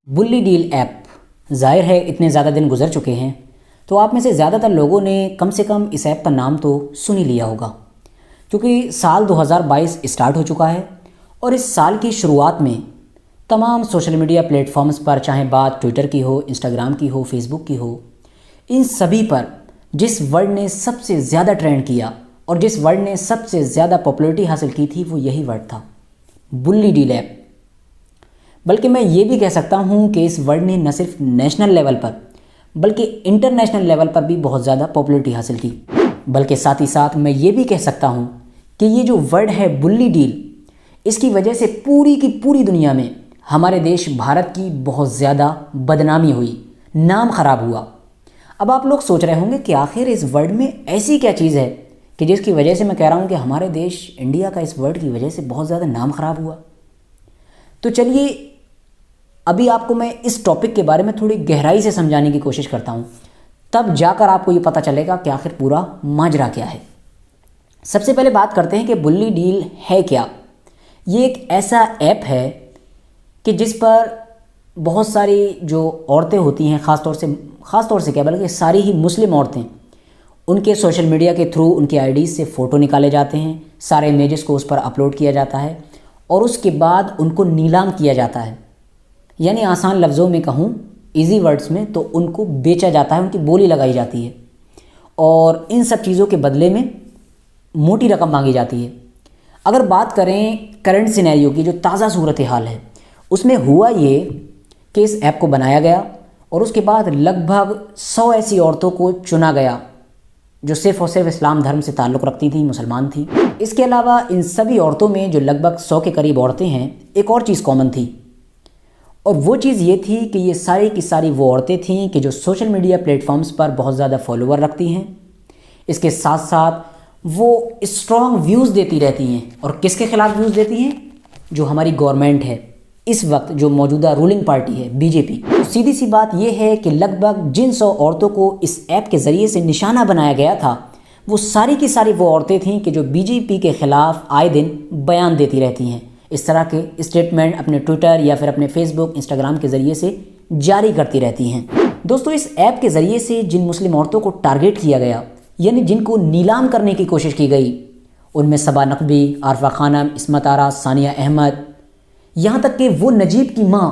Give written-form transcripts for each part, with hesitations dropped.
बुल्ली deal app, ज़ाहिर है इतने ज़्यादा दिन गुजर चुके हैं तो आप में से ज़्यादातर लोगों ने कम से कम इस ऐप का नाम तो सुन ही लिया होगा, क्योंकि साल 2022 स्टार्ट हो चुका है और इस साल की शुरुआत में तमाम सोशल मीडिया प्लेटफॉर्म्स पर, चाहे बात ट्विटर की हो, इंस्टाग्राम की हो, फेसबुक की हो, इन सभी पर जिस वर्ड ने सबसे ज़्यादा ट्रेंड किया और जिस वर्ड ने सबसे ज़्यादा पॉपुलैरिटी हासिल की थी वो यही वर्ड था, बुल्ली डील ऐप। बल्कि मैं ये भी कह सकता हूँ कि इस वर्ड ने न सिर्फ नेशनल लेवल पर बल्कि इंटरनेशनल लेवल पर भी बहुत ज़्यादा पॉपुलैरिटी हासिल की। बल्कि साथ ही साथ मैं ये भी कह सकता हूँ कि ये जो वर्ड है बुल्ली डील, इसकी वजह से पूरी की पूरी दुनिया में हमारे देश भारत की बहुत ज़्यादा बदनामी हुई, नाम ख़राब हुआ। अब आप लोग सोच रहे होंगे कि आखिर इस वर्ड में ऐसी क्या चीज़ है कि जिसकी वजह से मैं कह रहा हूँ कि हमारे देश इंडिया का इस वर्ड की वजह से बहुत ज़्यादा नाम ख़राब हुआ। तो चलिए अभी आपको मैं इस टॉपिक के बारे में थोड़ी गहराई से समझाने की कोशिश करता हूँ, तब जाकर आपको ये पता चलेगा कि आखिर पूरा माजरा क्या है। सबसे पहले बात करते हैं कि बुल्ली डील है क्या। ये एक ऐसा ऐप है कि जिस पर बहुत सारी जो औरतें होती हैं, ख़ास तौर से क्या बल्कि सारी ही मुस्लिम औरतें, उनके सोशल मीडिया के थ्रू उनके आईडीज़ से फ़ोटो निकाले जाते हैं, सारे इमेजेस को उस पर अपलोड किया जाता है और उसके बाद उनको नीलाम किया जाता है। यानी आसान लफ्ज़ों में कहूँ, इजी वर्ड्स में, तो उनको बेचा जाता है, उनकी बोली लगाई जाती है और इन सब चीज़ों के बदले में मोटी रकम मांगी जाती है। अगर बात करें करंट सिनेरियो की, जो ताज़ा सूरत हाल है, उसमें हुआ ये कि इस ऐप को बनाया गया और उसके बाद लगभग 100 ऐसी औरतों को चुना गया जो सिर्फ़ और सिर्फ इस्लाम धर्म से ताल्लुक़ रखती थी, मुसलमान थी। इसके अलावा इन सभी औरतों में, जो लगभग 100 के करीब औरतें हैं, एक और चीज़ कॉमन थी और वो चीज़ ये थी कि ये सारी की सारी वो औरतें थीं कि जो सोशल मीडिया प्लेटफॉर्म्स पर बहुत ज़्यादा फॉलोवर रखती हैं। इसके साथ साथ वो स्ट्रॉन्ग व्यूज़ देती रहती हैं। और किसके ख़िलाफ़ व्यूज़ देती हैं? जो हमारी गवर्नमेंट है इस वक्त, जो मौजूदा रूलिंग पार्टी है बीजेपी। तो सीधी सी बात ये है कि लगभग जिन 100 औरतों को इस ऐप के ज़रिए से निशाना बनाया गया था, वो सारी की सारी वो औरतें थीं कि जो बीजेपी के ख़िलाफ़ आए दिन बयान देती रहती हैं, इस तरह के स्टेटमेंट अपने ट्विटर या फिर अपने फेसबुक, इंस्टाग्राम के ज़रिए से जारी करती रहती हैं। दोस्तों, इस ऐप के ज़रिए से जिन मुस्लिम औरतों को टारगेट किया गया, यानी जिनको नीलाम करने की कोशिश की गई, उनमें सबा नकवी, आरफा खानम, इस्मत आरा, सानिया अहमद, यहाँ तक कि वो नजीब की माँ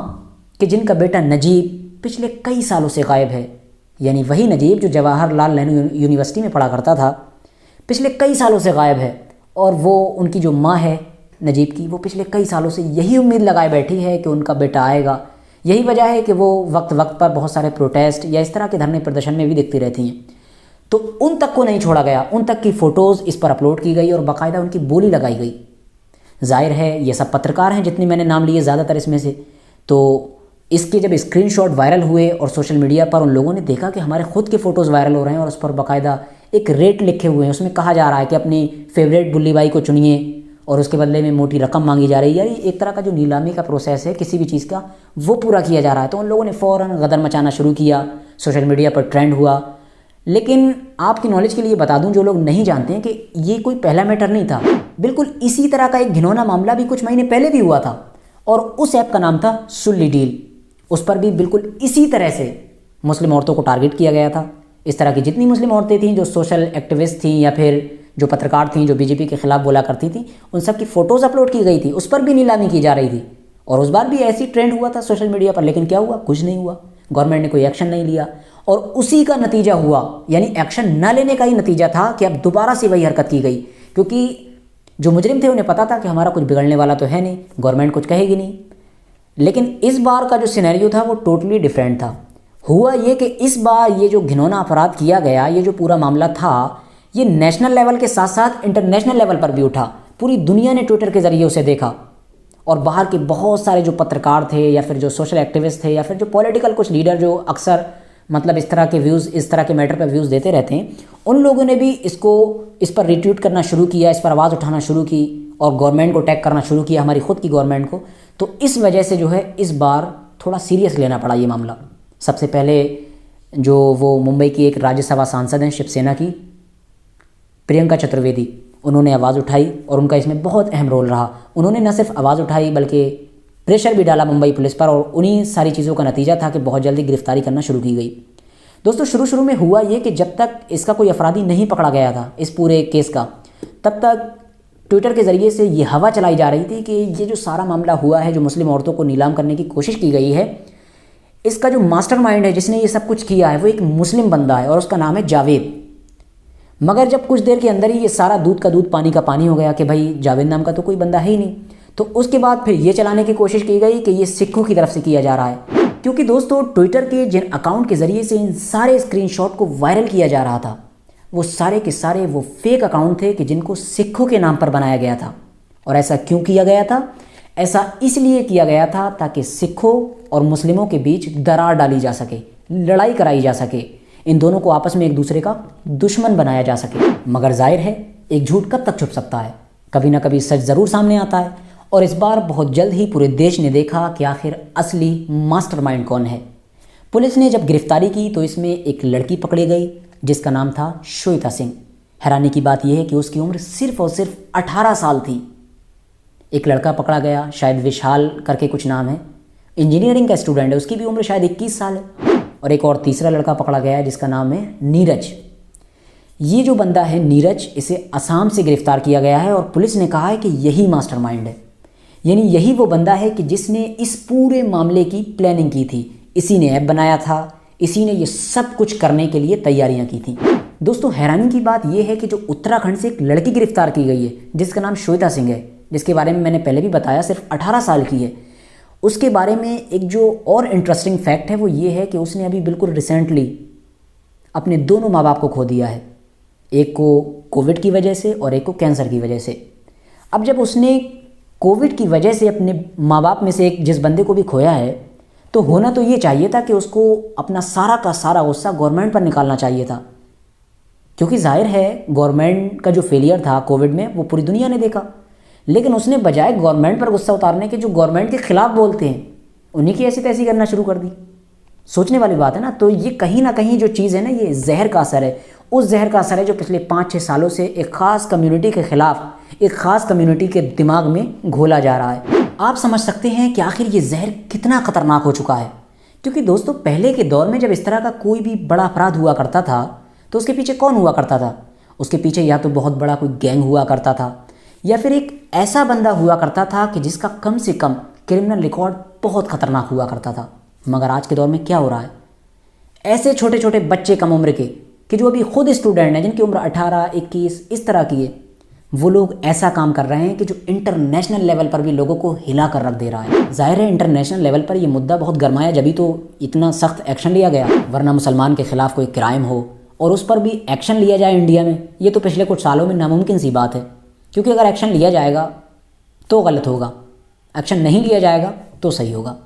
कि जिनका बेटा नजीब पिछले कई सालों से गायब है। यानी वही नजीब जो जवाहरलाल नेहरू यूनिवर्सिटी में पढ़ा करता था, पिछले कई सालों से गायब है। और वो उनकी जो माँ है नजीब की, वो पिछले कई सालों से यही उम्मीद लगाए बैठी है कि उनका बेटा आएगा। यही वजह है कि वो वक्त वक्त पर बहुत सारे प्रोटेस्ट या इस तरह के धरने प्रदर्शन में भी दिखती रहती हैं। तो उन तक को नहीं छोड़ा गया, उन तक की फ़ोटोज़ इस पर अपलोड की गई और बाकायदा उनकी बोली लगाई गई। जाहिर है ये सब पत्रकार हैं जितने मैंने नाम लिए ज़्यादातर इसमें से। तो इसके जब स्क्रीनशॉट वायरल हुए और सोशल मीडिया पर उन लोगों ने देखा कि हमारे खुद के फ़ोटोज़ वायरल हो रहे हैं और उस पर बाकायदा एक रेट लिखे हुए हैं, उसमें कहा जा रहा है कि अपनी फेवरेट बुल्ली बाई को चुनिए और उसके बदले में मोटी रकम मांगी जा रही है। यानी एक तरह का जो नीलामी का प्रोसेस है किसी भी चीज़ का, वो पूरा किया जा रहा है। तो उन लोगों ने फ़ौरन गदर मचाना शुरू किया, सोशल मीडिया पर ट्रेंड हुआ। लेकिन आपकी नॉलेज के लिए बता दूं, जो लोग नहीं जानते हैं, कि ये कोई पहला मैटर नहीं था। बिल्कुल इसी तरह का एक घिनौना मामला भी कुछ महीने पहले भी हुआ था और उस ऐप का नाम था सुल्ली डील। उस पर भी बिल्कुल इसी तरह से मुस्लिम औरतों को टारगेट किया गया था। इस तरह की जितनी मुस्लिम औरतें थीं जो सोशल एक्टिविस्ट थीं या फिर जो पत्रकार थीं जो बीजेपी के ख़िलाफ़ बोला करती थी, उन सब की फ़ोटोज़ अपलोड की गई थी, उस पर भी नीलामी की जा रही थी। और उस बार भी ऐसी ट्रेंड हुआ था सोशल मीडिया पर। लेकिन क्या हुआ? कुछ नहीं हुआ। गवर्नमेंट ने कोई एक्शन नहीं लिया और उसी का नतीजा हुआ, यानी एक्शन न लेने का ही नतीजा था कि अब दोबारा से वही हरकत की गई। क्योंकि जो मुजरिम थे उन्हें पता था कि हमारा कुछ बिगड़ने वाला तो है नहीं, गवर्नमेंट कुछ कहेगी नहीं। लेकिन इस बार का जो सिनेरियो था वो टोटली डिफरेंट था। हुआ ये कि इस बार ये जो घिनौना अपराध किया गया, ये जो पूरा मामला था, ये नेशनल लेवल के साथ साथ इंटरनेशनल लेवल पर भी उठा। पूरी दुनिया ने ट्विटर के ज़रिए उसे देखा और बाहर के बहुत सारे जो पत्रकार थे या फिर जो सोशल एक्टिविस्ट थे या फिर जो पॉलिटिकल कुछ लीडर जो अक्सर मतलब इस तरह के व्यूज़, इस तरह के मैटर पर व्यूज़ देते रहते हैं, उन लोगों ने भी इस पर रिट्वीट करना शुरू किया, इस पर आवाज़ उठाना शुरू की और गवर्नमेंट को टैग करना शुरू किया, हमारी खुद की गवर्नमेंट को। तो इस वजह से जो है इस बार थोड़ा सीरियस लेना पड़ा ये मामला। सबसे पहले जो वो मुंबई की एक राज्यसभा सांसद हैं शिवसेना की, प्रियंका चतुर्वेदी, उन्होंने आवाज़ उठाई और उनका इसमें बहुत अहम रोल रहा। उन्होंने न सिर्फ आवाज़ उठाई बल्कि प्रेशर भी डाला मुंबई पुलिस पर, और उन्हीं सारी चीज़ों का नतीजा था कि बहुत जल्दी गिरफ्तारी करना शुरू की गई। दोस्तों शुरू में हुआ ये कि जब तक इसका कोई अपराधी नहीं पकड़ा गया था इस पूरे केस का, तब तक ट्विटर के ज़रिए से ये हवा चलाई जा रही थी कि ये जो सारा मामला हुआ है, जो मुस्लिम औरतों को नीलाम करने की कोशिश की गई है, इसका जो मास्टरमाइंड है, जिसने ये सब कुछ किया है, वो एक मुस्लिम बंदा है और उसका नाम है जावेद। मगर जब कुछ देर के अंदर ही ये सारा दूध का दूध पानी का पानी हो गया कि भाई जावेद नाम का तो कोई बंदा है ही नहीं, तो उसके बाद फिर ये चलाने की कोशिश की गई कि ये सिखों की तरफ से किया जा रहा है। क्योंकि दोस्तों ट्विटर के जिन अकाउंट के ज़रिए से इन सारे स्क्रीनशॉट को वायरल किया जा रहा था, वो सारे के सारे वो फेक अकाउंट थे कि जिनको सिखों के नाम पर बनाया गया था। और ऐसा क्यों किया गया था? ऐसा इसलिए किया गया था ताकि सिखों और मुस्लिमों के बीच दरार डाली जा सके, लड़ाई कराई जा सके, इन दोनों को आपस में एक दूसरे का दुश्मन बनाया जा सके। मगर जाहिर है एक झूठ कब तक छुप सकता है, कभी ना कभी सच ज़रूर सामने आता है। और इस बार बहुत जल्द ही पूरे देश ने देखा कि आखिर असली मास्टरमाइंड कौन है। पुलिस ने जब गिरफ्तारी की तो इसमें एक लड़की पकड़ी गई जिसका नाम था श्वेता सिंह। हैरानी की बात यह है कि उसकी उम्र सिर्फ और सिर्फ 18 साल थी। एक लड़का पकड़ा गया, शायद विशाल करके कुछ नाम है, इंजीनियरिंग का स्टूडेंट है, उसकी भी उम्र शायद 21 साल है। और एक और तीसरा लड़का पकड़ा गया है जिसका नाम है नीरज। ये जो बंदा है नीरज, इसे असम से गिरफ्तार किया गया है और पुलिस ने कहा है कि यही मास्टरमाइंड है, यानी यही वो बंदा है कि जिसने इस पूरे मामले की प्लानिंग की थी। इसी ने ऐप बनाया था, इसी ने ये सब कुछ करने के लिए तैयारियां की थी। दोस्तों हैरानी की बात यह है कि जो उत्तराखंड से एक लड़की गिरफ्तार की गई है जिसका नाम श्वेता सिंह है, जिसके बारे में मैंने पहले भी बताया, सिर्फ 18 साल की है, उसके बारे में एक जो और इंटरेस्टिंग फैक्ट है वो ये है कि उसने अभी बिल्कुल रिसेंटली अपने दोनों माँ बाप को खो दिया है, एक को कोविड की वजह से और एक को कैंसर की वजह से। अब जब उसने कोविड की वजह से अपने माँ बाप में से एक जिस बंदे को भी खोया है, तो होना तो ये चाहिए था कि उसको अपना सारा का सारा गुस्सा गवर्नमेंट पर निकालना चाहिए था, क्योंकि जाहिर है गवर्नमेंट का जो फेलियर था कोविड में वो पूरी दुनिया ने देखा। लेकिन उसने बजाय गवर्नमेंट पर गुस्सा उतारने के जो गवर्नमेंट के खिलाफ बोलते हैं उन्हीं की ऐसी तैसी करना शुरू कर दी। सोचने वाली बात है ना। तो ये कहीं ना कहीं जो चीज़ है ना, ये जहर का असर है, उस जहर का असर है जो पिछले 5-6 सालों से एक ख़ास कम्युनिटी के ख़िलाफ़, एक ख़ास कम्युनिटी के दिमाग में घोला जा रहा है। आप समझ सकते हैं कि आखिर ये जहर कितना ख़तरनाक हो चुका है। क्योंकि दोस्तों पहले के दौर में जब इस तरह का कोई भी बड़ा अपराध हुआ करता था तो उसके पीछे कौन हुआ करता था? उसके पीछे या तो बहुत बड़ा कोई गैंग हुआ करता था या फिर एक ऐसा बंदा हुआ करता था कि जिसका कम से कम क्रिमिनल रिकॉर्ड बहुत ख़तरनाक हुआ करता था। मगर आज के दौर में क्या हो रहा है? ऐसे छोटे छोटे बच्चे कम उम्र के कि जो अभी खुद स्टूडेंट हैं, जिनकी उम्र 18-21 इस तरह की है, वो लोग ऐसा काम कर रहे हैं कि जो इंटरनेशनल लेवल पर भी लोगों को हिला कर रख दे रहा है। जाहिर है इंटरनेशनल लेवल पर ये मुद्दा बहुत गर्माया, जभी तो इतना सख्त एक्शन लिया गया, वरना मुसलमान के खिलाफ कोई क्राइम हो और उस पर भी एक्शन लिया जाए इंडिया में, ये तो पिछले कुछ सालों में नामुमकिन सी बात है। क्योंकि अगर एक्शन लिया जाएगा तो गलत होगा, एक्शन नहीं लिया जाएगा तो सही होगा।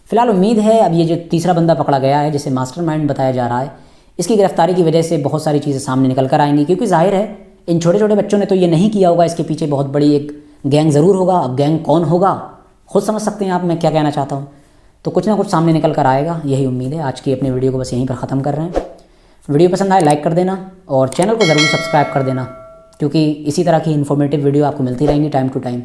फिलहाल उम्मीद है अब ये जो तीसरा बंदा पकड़ा गया है जिसे मास्टरमाइंड बताया जा रहा है, इसकी गिरफ्तारी की वजह से बहुत सारी चीज़ें सामने निकल कर आएंगी। क्योंकि जाहिर है इन छोटे छोटे बच्चों ने तो ये नहीं किया होगा, इसके पीछे बहुत बड़ी एक गैंग ज़रूर होगा। अब गैंग कौन होगा खुद समझ सकते हैं आप मैं क्या कहना चाहता हूँ। तो कुछ ना कुछ सामने निकल कर आएगा, यही उम्मीद है। आज की अपनी वीडियो को बस यहीं पर ख़त्म कर रहे हैं। वीडियो पसंद आए लाइक कर देना और चैनल को ज़रूर सब्सक्राइब कर देना, क्योंकि इसी तरह की इन्फॉर्मेटिव वीडियो आपको मिलती रहेंगी टाइम टू टाइम।